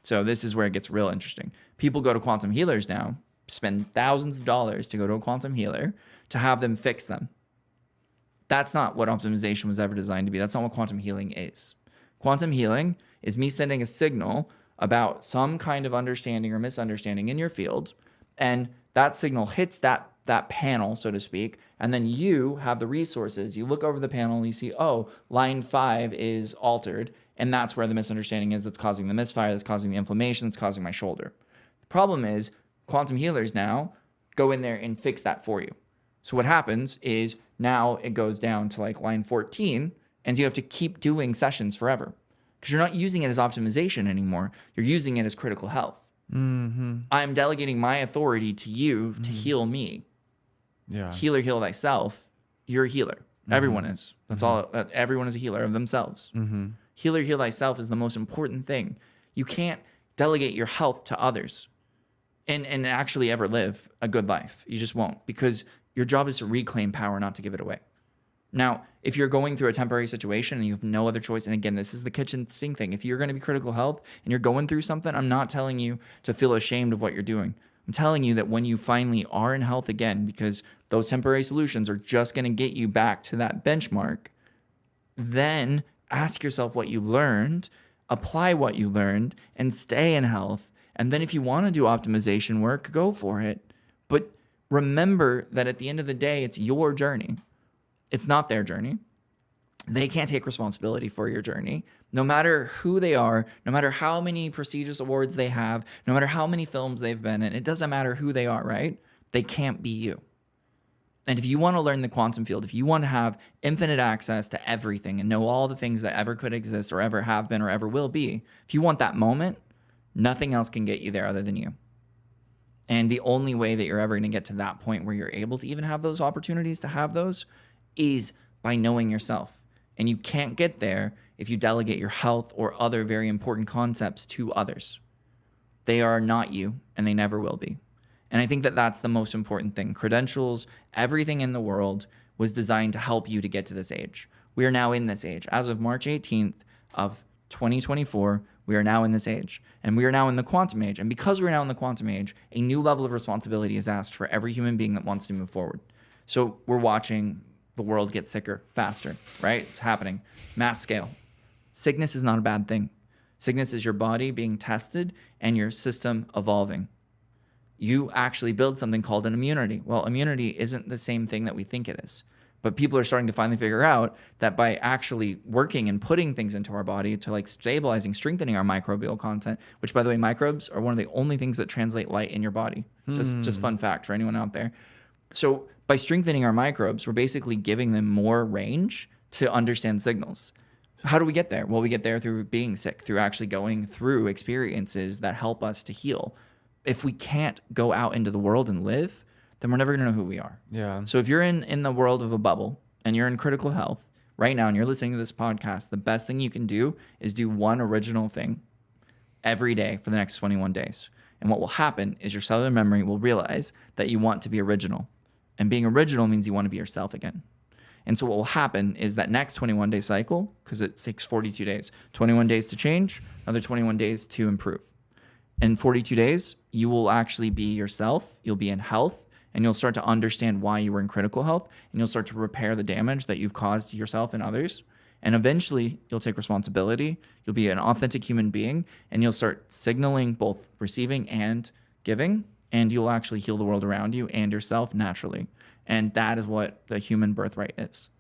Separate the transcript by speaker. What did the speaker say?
Speaker 1: So this is where it gets real interesting. People go to quantum healers now, spend thousands of dollars to go to a quantum healer to have them fix them. That's not what optimization was ever designed to be. That's not what quantum healing is. Quantum healing is me sending a signal about some kind of understanding or misunderstanding in your field, and that signal hits that panel, so to speak, and then you have the resources. You look over the panel and you see, oh, line 5 is altered, and that's where the misunderstanding is that's causing the misfire, that's causing the inflammation, that's causing my shoulder. The problem is quantum healers now go in there and fix that for you. So what happens is now it goes down to like line 14, and you have to keep doing sessions forever because you're not using it as optimization anymore. You're using it as critical health. I'm delegating my authority to you to heal me. Yeah. Healer, heal thyself. You're a healer. Everyone is. That's all. Everyone is a healer of themselves. Healer, heal thyself is the most important thing. You can't delegate your health to others and actually ever live a good life. You just won't, because your job is to reclaim power, not to give it away. Now, if you're going through a temporary situation and you have no other choice, and again, this is the kitchen sink thing. If you're going to be critical health and you're going through something, I'm not telling you to feel ashamed of what you're doing. I'm telling you that when you finally are in health again, because those temporary solutions are just going to get you back to that benchmark, then ask yourself what you learned, apply what you learned, and stay in health. And then if you want to do optimization work, go for it. But remember that at the end of the day, it's your journey. It's not their journey. They can't take responsibility for your journey. No matter who they are, no matter how many prestigious awards they have, no matter how many films they've been in, it doesn't matter who they are, right? They can't be you. And if you want to learn the quantum field, if you want to have infinite access to everything and know all the things that ever could exist or ever have been or ever will be, if you want that moment, nothing else can get you there other than you. And the only way that you're ever going to get to that point where you're able to even have those opportunities to have those is by knowing yourself. And you can't get there if you delegate your health or other very important concepts to others. They are not you, and they never will be. And I think that that's the most important thing. Credentials, everything in the world was designed to help you to get to this age. We are now in this age. As of March 18th of 2024, we are now in this age. And we are now in the quantum age. And because we're now in the quantum age, a new level of responsibility is asked for every human being that wants to move forward. So we're watching the world get sicker faster, right? It's happening. Mass scale. Sickness is not a bad thing. Sickness is your body being tested and your system evolving. You actually build something called an immunity. Well, immunity isn't the same thing that we think it is. But people are starting to finally figure out that by actually working and putting things into our body to like stabilizing, strengthening our microbial content, which by the way, microbes are one of the only things that translate light in your body. Just fun fact for anyone out there. So by strengthening our microbes, we're basically giving them more range to understand signals. How do we get there? Well, we get there through being sick, through actually going through experiences that help us to heal. If we can't go out into the world and live, then we're never going to know who we are. Yeah. So if you're in the world of a bubble and you're in critical health right now and you're listening to this podcast, the best thing you can do is do one original thing every day for the next 21 days. And what will happen is your cellular memory will realize that you want to be original. And being original means you want to be yourself again. And so what will happen is that next 21-day cycle, because it takes 42 days, 21 days to change, another 21 days to improve. In 42 days, you will actually be yourself, you'll be in health, and you'll start to understand why you were in critical health, and you'll start to repair the damage that you've caused to yourself and others. And eventually, you'll take responsibility, you'll be an authentic human being, and you'll start signaling both receiving and giving, and you'll actually heal the world around you and yourself naturally. And that is what the human birthright is.